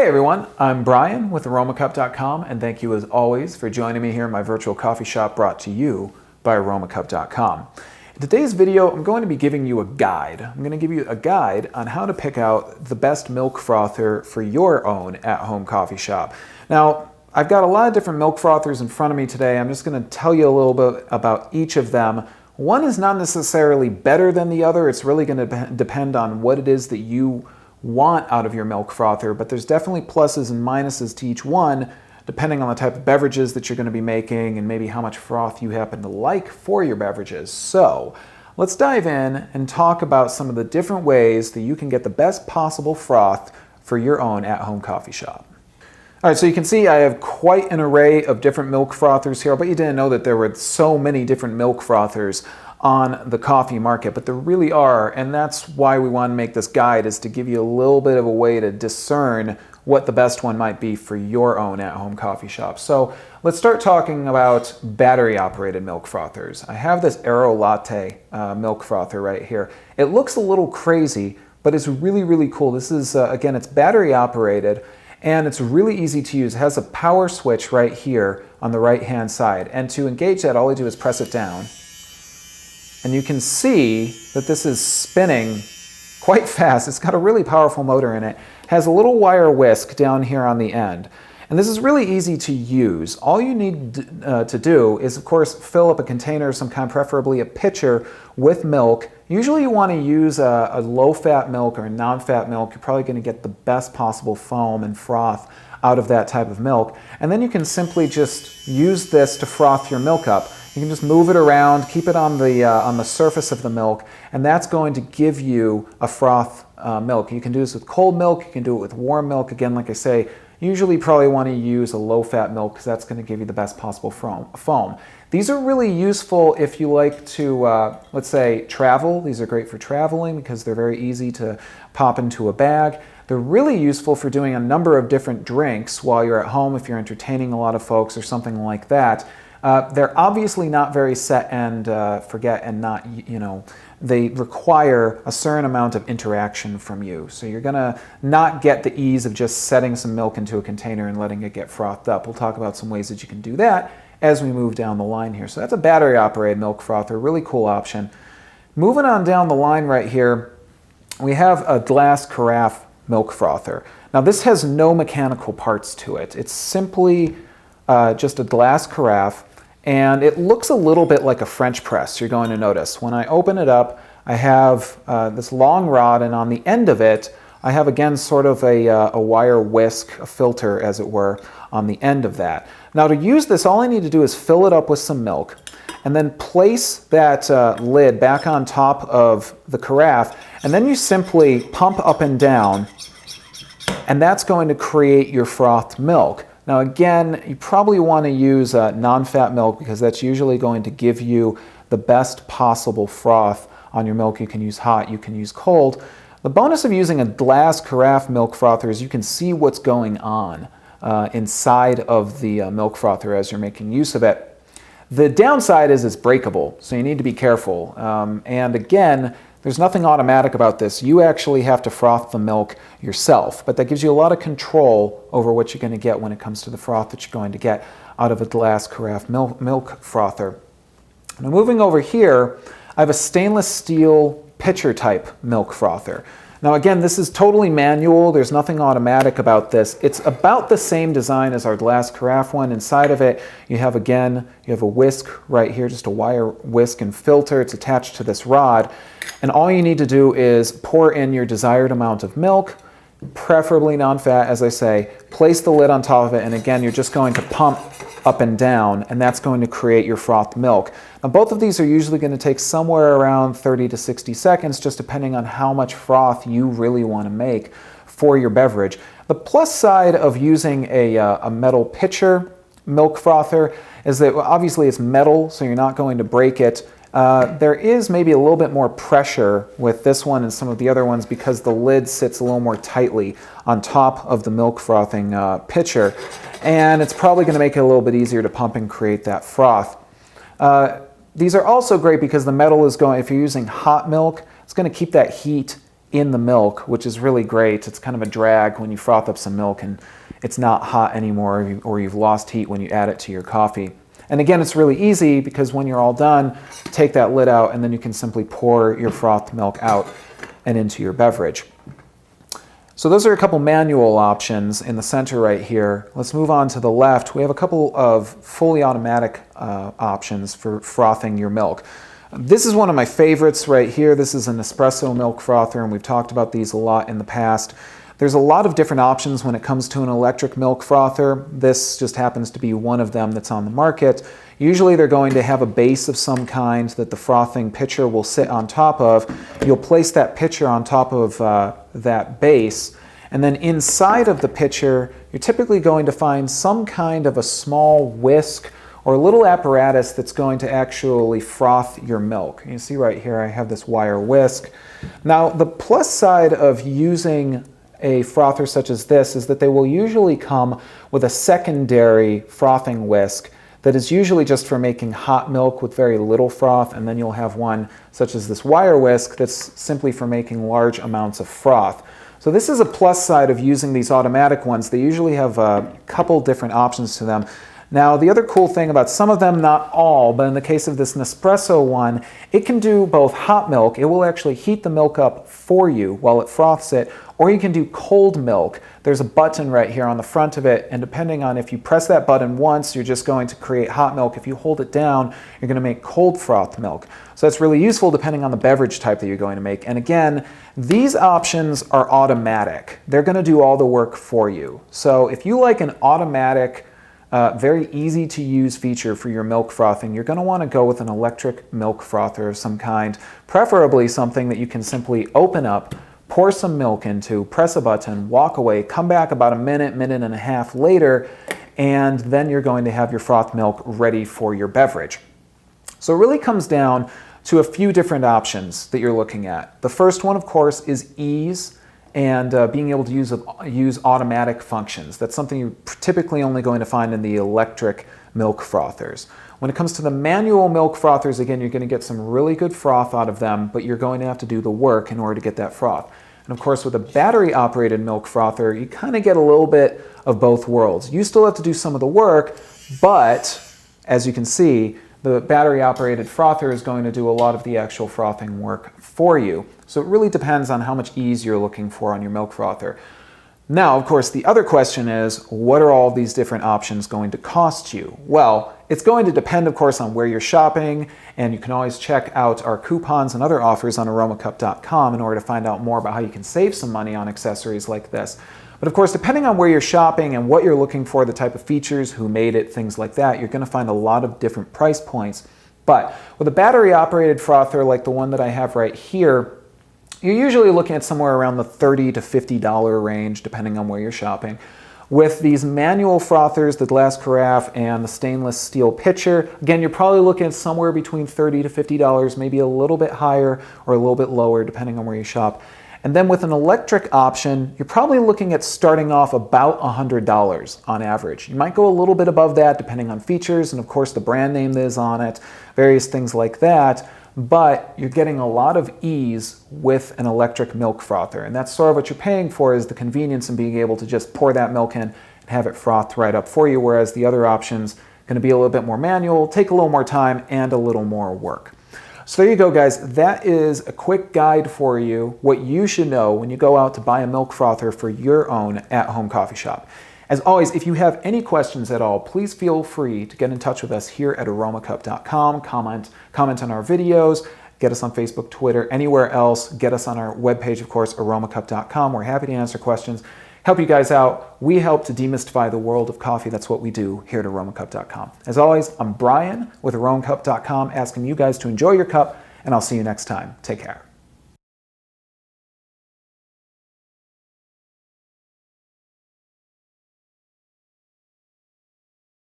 Hey everyone, I'm Brian with Aromacup.com, and thank you as always for joining me here in my virtual coffee shop brought to you by Aromacup.com. In today's video, I'm going to be giving you a guide. I'm going to give you a guide on how to pick out the best milk frother for your own at-home coffee shop. Now, I've got a lot of different milk frothers in front of me today. I'm just going to tell you a little bit about each of them. One is not necessarily better than the other. It's really going to depend on what it is that you want out of your milk frother, but there's definitely pluses and minuses to each one depending on the type of beverages that you're going to be making and maybe how much froth you happen to like for your beverages. So let's dive in and talk about some of the different ways that you can get the best possible froth for your own at-home coffee shop. All right, so you can see I have quite an array of different milk frothers here, but you didn't know that there were so many different milk frothers on the coffee market, but there really are, and that's why we want to make this guide, is to give you a little bit of a way to discern what the best one might be for your own at-home coffee shop. So let's start talking about battery-operated milk frothers. I have this Aerolatte milk frother right here. It looks a little crazy, but it's really, really cool. This is, again, it's battery-operated, and it's really easy to use. It has a power switch right here on the right-hand side, and to engage that, all I do is press it down. And you can see that this is spinning quite fast. It's got a really powerful motor in it. It has a little wire whisk down here on the end. And this is really easy to use. All you need to do is, of course, fill up a container of some kind, preferably a pitcher, with milk. Usually you want to use a low-fat milk or a non-fat milk. You're probably going to get the best possible foam and froth out of that type of milk. And then you can simply just use this to froth your milk up. You can just move it around, keep it on the surface of the milk, and that's going to give you a froth milk. You can do this with cold milk, you can do it with warm milk. Again, like I say, usually you probably want to use a low-fat milk because that's going to give you the best possible foam. These are really useful if you like to, let's say, travel. These are great for traveling because they're very easy to pop into a bag. They're really useful for doing a number of different drinks while you're at home if you're entertaining a lot of folks or something like that. They're obviously not very set and forget, and not, they require a certain amount of interaction from you. So you're gonna not get the ease of just setting some milk into a container and letting it get frothed up. We'll talk about some ways that you can do that as we move down the line here. So that's a battery operated milk frother, really cool option. Moving on down the line right here, we have a glass carafe milk frother. Now this has no mechanical parts to it. It's simply just a glass carafe. And it looks a little bit like a French press, you're going to notice. When I open it up, I have this long rod, and on the end of it, I have, again, sort of a wire whisk, a filter, as it were, on the end of that. Now, to use this, all I need to do is fill it up with some milk, and then place that lid back on top of the carafe, and then you simply pump up and down, and that's going to create your frothed milk. Now again, you probably want to use non-fat milk because that's usually going to give you the best possible froth on your milk. You can use hot, you can use cold. The bonus of using a glass carafe milk frother is you can see what's going on inside of the milk frother as you're making use of it. The downside is it's breakable, so you need to be careful. And again, there's nothing automatic about this. You actually have to froth the milk yourself, but that gives you a lot of control over what you're going to get when it comes to the froth that you're going to get out of a glass carafe milk frother. Now moving over here, I have a stainless steel pitcher type milk frother. Now again, this is totally manual. There's nothing automatic about this. It's about the same design as our glass carafe one. Inside of it, you have a whisk right here, just a wire whisk and filter. It's attached to this rod. And all you need to do is pour in your desired amount of milk, preferably non-fat, as I say, place the lid on top of it, and again, you're just going to pump up and down, and that's going to create your frothed milk. Now, both of these are usually going to take somewhere around 30 to 60 seconds, just depending on how much froth you really want to make for your beverage. The plus side of using a metal pitcher milk frother is that obviously it's metal, so you're not going to break it. There is maybe a little bit more pressure with this one and some of the other ones because the lid sits a little more tightly on top of the milk frothing pitcher, and it's probably going to make it a little bit easier to pump and create that froth. These are also great because the metal is going, if you're using hot milk, it's going to keep that heat in the milk, which is really great. It's kind of a drag when you froth up some milk and it's not hot anymore, or you've lost heat when you add it to your coffee. And again, it's really easy because when you're all done, take that lid out and then you can simply pour your frothed milk out and into your beverage. So those are a couple manual options in the center right here. Let's move on to the left. We have a couple of fully automatic options for frothing your milk. This is one of my favorites right here. This is a Nespresso milk frother, and we've talked about these a lot in the past. There's a lot of different options when it comes to an electric milk frother. This just happens to be one of them that's on the market. Usually they're going to have a base of some kind that the frothing pitcher will sit on top of. You'll place that pitcher on top of that base, and then inside of the pitcher, you're typically going to find some kind of a small whisk or a little apparatus that's going to actually froth your milk. You see right here, I have this wire whisk. Now, the plus side of using a frother such as this is that they will usually come with a secondary frothing whisk that is usually just for making hot milk with very little froth, and then you'll have one such as this wire whisk that's simply for making large amounts of froth. So this is a plus side of using these automatic ones. They usually have a couple different options to them. Now, the other cool thing about some of them, not all, but in the case of this Nespresso one, it can do both hot milk. It will actually heat the milk up for you while it froths it, or you can do cold milk. There's a button right here on the front of it, and depending on if you press that button once, you're just going to create hot milk. If you hold it down, you're going to make cold frothed milk. So that's really useful depending on the beverage type that you're going to make. And again, these options are automatic. They're going to do all the work for you. So if you like an automatic, very easy to use feature for your milk frothing, you're going to want to go with an electric milk frother of some kind, preferably something that you can simply open up, pour some milk into, press a button, walk away, come back about a minute, minute and a half later, and then you're going to have your frothed milk ready for your beverage. So it really comes down to a few different options that you're looking at. The first one, of course, is ease and being able to use automatic functions. That's something you're typically only going to find in the electric milk frothers. When it comes to the manual milk frothers, again, you're going to get some really good froth out of them, but you're going to have to do the work in order to get that froth. And of course, with a battery-operated milk frother, you kind of get a little bit of both worlds. You still have to do some of the work, but as you can see, the battery-operated frother is going to do a lot of the actual frothing work for you. So it really depends on how much ease you're looking for on your milk frother. Now, of course, the other question is, what are all these different options going to cost you? Well, it's going to depend, of course, on where you're shopping, and you can always check out our coupons and other offers on Aromacup.com in order to find out more about how you can save some money on accessories like this. But of course, depending on where you're shopping and what you're looking for, the type of features, who made it, things like that, you're going to find a lot of different price points. But with a battery-operated frother like the one that I have right here, you're usually looking at somewhere around the $30 to $50 range, depending on where you're shopping. With these manual frothers, the glass carafe and the stainless steel pitcher, again, you're probably looking at somewhere between $30 to $50, maybe a little bit higher or a little bit lower, depending on where you shop. And then with an electric option, you're probably looking at starting off about $100 on average. You might go a little bit above that depending on features and of course the brand name that is on it, various things like that, but you're getting a lot of ease with an electric milk frother. And that's sort of what you're paying for, is the convenience in being able to just pour that milk in and have it frothed right up for you, whereas the other option's going to be a little bit more manual, take a little more time, and a little more work. So there you go, guys. That is a quick guide for you, what you should know when you go out to buy a milk frother for your own at-home coffee shop. As always, if you have any questions at all, please feel free to get in touch with us here at Aromacup.com. Comment on our videos, get us on Facebook, Twitter, anywhere else. Get us on our webpage, of course, Aromacup.com. We're happy to answer questions, help you guys out. We help to demystify the world of coffee. That's what we do here at Aromacup.com. As always, I'm Brian with Aromacup.com, asking you guys to enjoy your cup, and I'll see you next time. Take care.